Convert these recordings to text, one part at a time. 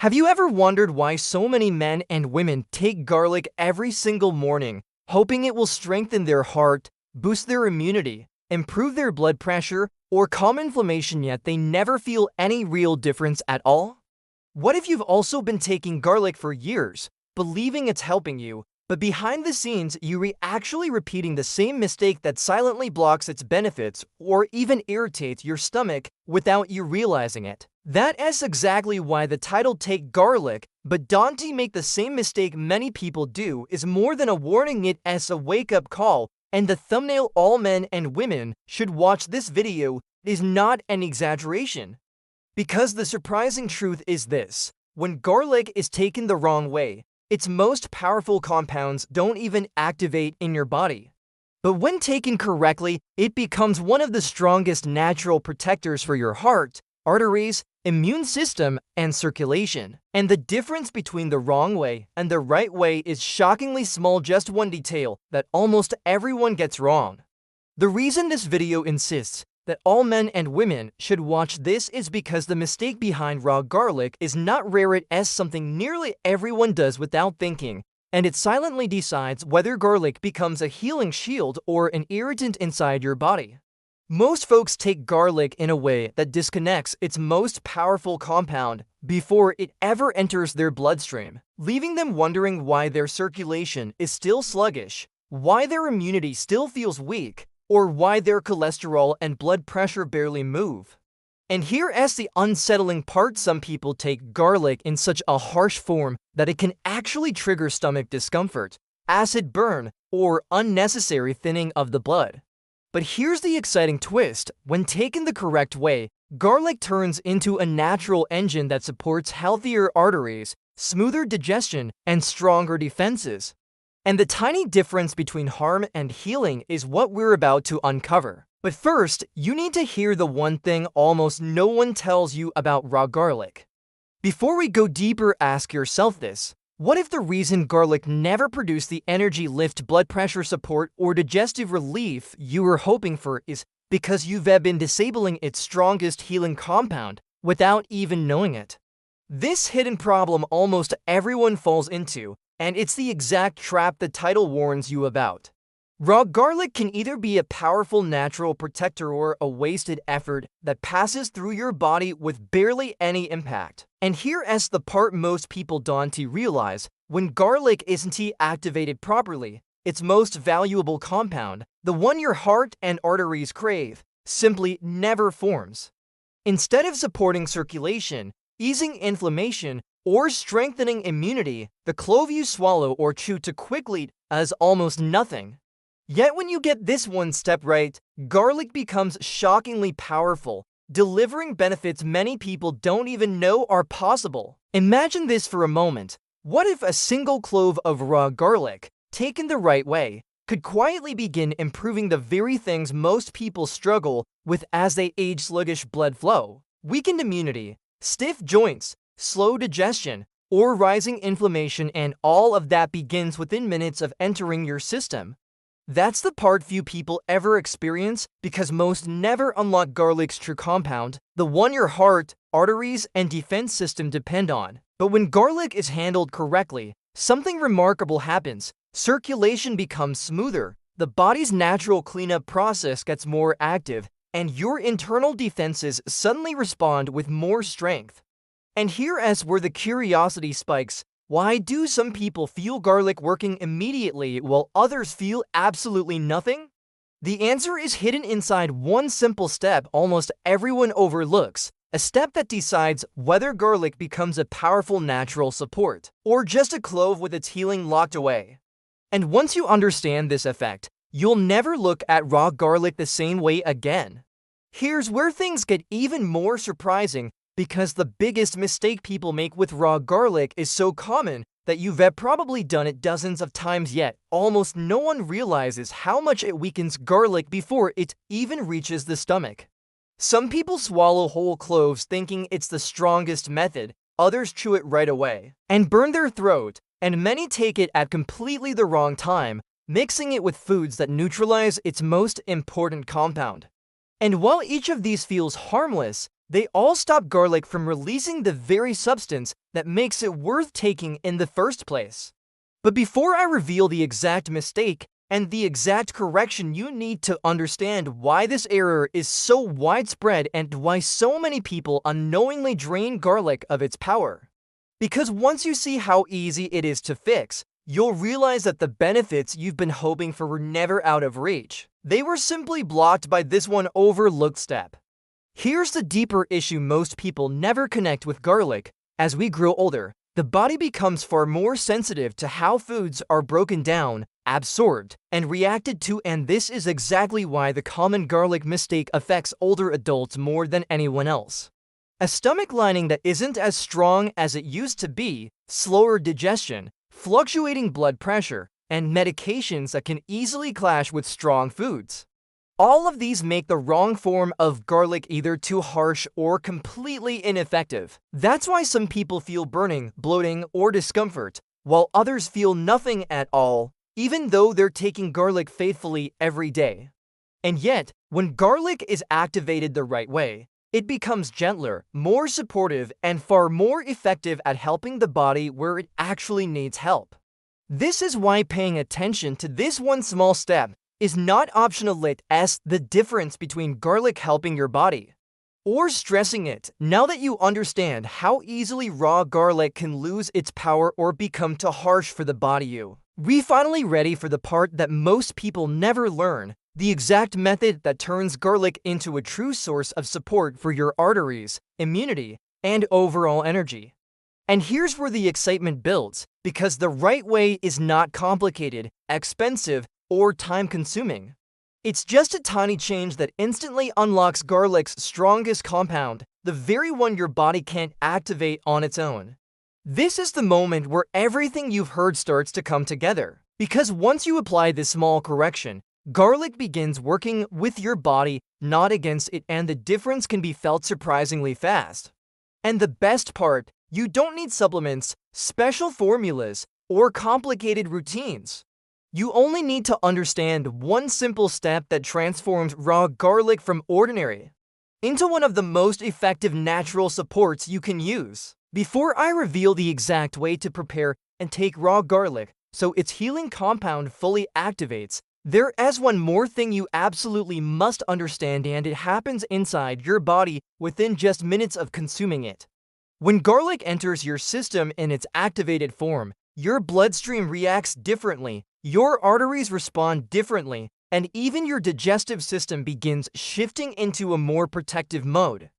Have you ever wondered why so many men and women take garlic every single morning, hoping it will strengthen their heart, boost their immunity, improve their blood pressure, or calm inflammation, yet they never feel any real difference at all? What if you've also been taking garlic for years, believing it's helping you, but behind the scenes you're actually repeating the same mistake that silently blocks its benefits or even irritates your stomach without you realizing it? That is exactly why the title "Take Garlic, but Don't Make the Same Mistake Many People Do" is more than a warning, it is a wake-up call, and the thumbnail "All men and women should watch this video" is not an exaggeration. Because the surprising truth is this: when garlic is taken the wrong way, its most powerful compounds don't even activate in your body. But when taken correctly, it becomes one of the strongest natural protectors for your heart, arteries, immune system, and circulation. And the difference between the wrong way and the right way is shockingly small, just one detail that almost everyone gets wrong. The reason this video insists that all men and women should watch this is because the mistake behind raw garlic is not rare. It is something nearly everyone does without thinking, and it silently decides whether garlic becomes a healing shield or an irritant inside your body. Most folks take garlic in a way that disconnects its most powerful compound before it ever enters their bloodstream, leaving them wondering why their circulation is still sluggish, why their immunity still feels weak, or why their cholesterol and blood pressure barely move. And here is the unsettling part: some people take garlic in such a harsh form that it can actually trigger stomach discomfort, acid burn, or unnecessary thinning of the blood. But here's the exciting twist: when taken the correct way, garlic turns into a natural engine that supports healthier arteries, smoother digestion, and stronger defenses. And the tiny difference between harm and healing is what we're about to uncover. But first, you need to hear the one thing almost no one tells you about raw garlic. Before we go deeper, ask yourself this: what if the reason garlic never produced the energy, lift, blood pressure support, or digestive relief you were hoping for is because you've been disabling its strongest healing compound without even knowing it? This hidden problem almost everyone falls into, and it's the exact trap the title warns you about. Raw garlic can either be a powerful natural protector or a wasted effort that passes through your body with barely any impact. And here is the part most people don't realize: when garlic isn't activated properly, its most valuable compound, the one your heart and arteries crave, simply never forms. Instead of supporting circulation, easing inflammation, or strengthening immunity, the clove you swallow or chew to quickly does almost nothing. Yet when you get this one step right, garlic becomes shockingly powerful, delivering benefits many people don't even know are possible. Imagine this for a moment: what if a single clove of raw garlic, taken the right way, could quietly begin improving the very things most people struggle with as they age: sluggish blood flow, weakened immunity, stiff joints, slow digestion, or rising inflammation, and all of that begins within minutes of entering your system? That's the part few people ever experience, because most never unlock garlic's true compound, the one your heart, arteries, and defense system depend on. But when garlic is handled correctly, something remarkable happens. Circulation becomes smoother, the body's natural cleanup process gets more active, and your internal defenses suddenly respond with more strength. And here is where the curiosity spikes: why do some people feel garlic working immediately while others feel absolutely nothing? The answer is hidden inside one simple step almost everyone overlooks, a step that decides whether garlic becomes a powerful natural support, or just a clove with its healing locked away. And once you understand this effect, you'll never look at raw garlic the same way again. Here's where things get even more surprising: because the biggest mistake people make with raw garlic is so common that you've probably done it dozens of times, yet almost no one realizes how much it weakens garlic before it even reaches the stomach. Some people swallow whole cloves thinking it's the strongest method, others chew it right away and burn their throat, and many take it at completely the wrong time, mixing it with foods that neutralize its most important compound. And while each of these feels harmless, They all stop garlic from releasing the very substance that makes it worth taking in the first place. But before I reveal the exact mistake and the exact correction, you need to understand why this error is so widespread and why so many people unknowingly drain garlic of its power. Because once you see how easy it is to fix, you'll realize that the benefits you've been hoping for were never out of reach. They were simply blocked by this one overlooked step. Here's the deeper issue most people never connect with garlic. As we grow older, the body becomes far more sensitive to how foods are broken down, absorbed, and reacted to, and this is exactly why the common garlic mistake affects older adults more than anyone else. A stomach lining that isn't as strong as it used to be, slower digestion, fluctuating blood pressure, and medications that can easily clash with strong foods. All of these make the wrong form of garlic either too harsh or completely ineffective. That's why some people feel burning, bloating, or discomfort, while others feel nothing at all, even though they're taking garlic faithfully every day. And yet, when garlic is activated the right way, it becomes gentler, more supportive, and far more effective at helping the body where it actually needs help. This is why paying attention to this one small step is not optional. It's the difference between garlic helping your body or stressing it. Now that you understand how easily raw garlic can lose its power or become too harsh for the body, we finally ready for the part that most people never learn, the exact method that turns garlic into a true source of support for your arteries, immunity, and overall energy. And here's where the excitement builds, because the right way is not complicated, expensive, or time-consuming. It's just a tiny change that instantly unlocks garlic's strongest compound, the very one your body can't activate on its own. This is the moment where everything you've heard starts to come together. Because once you apply this small correction, garlic begins working with your body, not against it, and the difference can be felt surprisingly fast. And the best part, you don't need supplements, special formulas, or complicated routines. You only need to understand one simple step that transforms raw garlic from ordinary into one of the most effective natural supports you can use. Before I reveal the exact way to prepare and take raw garlic so its healing compound fully activates, there is one more thing you absolutely must understand, and it happens inside your body within just minutes of consuming it. When garlic enters your system in its activated form, your bloodstream reacts differently, your arteries respond differently, and even your digestive system begins shifting into a more protective mode.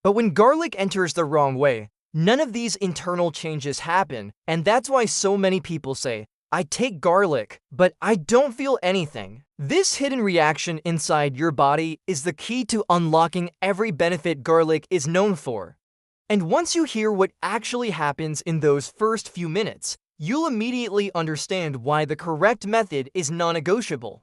But when garlic enters the wrong way, none of these internal changes happen, and that's why so many people say, "I take garlic, but I don't feel anything." This hidden reaction inside your body is the key to unlocking every benefit garlic is known for. And once you hear what actually happens in those first few minutes, you'll immediately understand why the correct method is non-negotiable.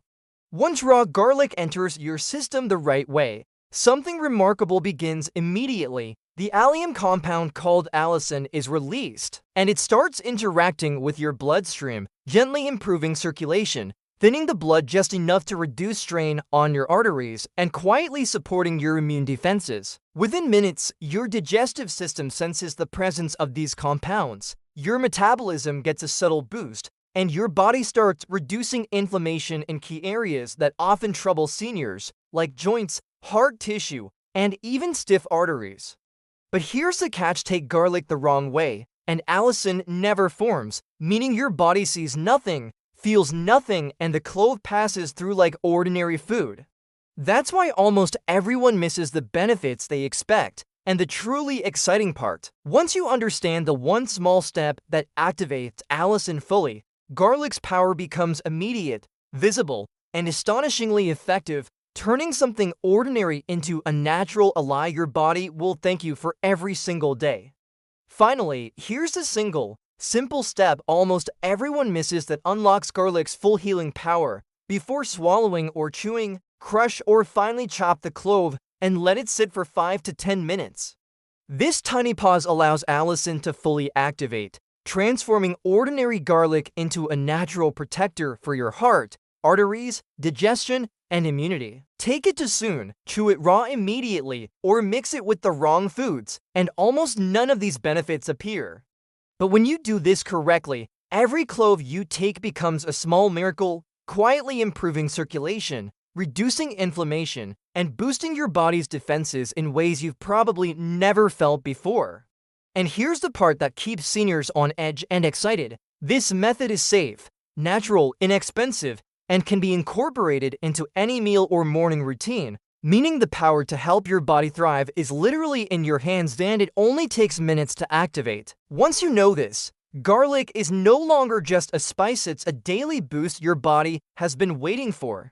Once raw garlic enters your system the right way, something remarkable begins immediately. The allicin compound called allicin is released, and it starts interacting with your bloodstream, gently improving circulation, thinning the blood just enough to reduce strain on your arteries, and quietly supporting your immune defenses. Within minutes, your digestive system senses the presence of these compounds. Your metabolism gets a subtle boost, and your body starts reducing inflammation in key areas that often trouble seniors, like joints, heart tissue, and even stiff arteries. But here's the catch: take garlic the wrong way, and allicin never forms, meaning your body sees nothing, feels nothing, and the clove passes through like ordinary food. That's why almost everyone misses the benefits they expect. And the truly exciting part, once you understand the one small step that activates allicin fully, garlic's power becomes immediate, visible, and astonishingly effective, turning something ordinary into a natural ally your body will thank you for every single day. Finally, here's the simple step almost everyone misses that unlocks garlic's full healing power. Before swallowing or chewing, crush or finely chop the clove and let it sit for 5 to 10 minutes. This tiny pause allows allicin to fully activate, transforming ordinary garlic into a natural protector for your heart, arteries, digestion, and immunity. Take it too soon, chew it raw immediately, or mix it with the wrong foods, and almost none of these benefits appear. But when you do this correctly, every clove you take becomes a small miracle, quietly improving circulation, reducing inflammation, and boosting your body's defenses in ways you've probably never felt before. And here's the part that keeps seniors on edge and excited. This method is safe, natural, inexpensive, and can be incorporated into any meal or morning routine, meaning the power to help your body thrive is literally in your hands and it only takes minutes to activate. Once you know this, garlic is no longer just a spice, it's a daily boost your body has been waiting for.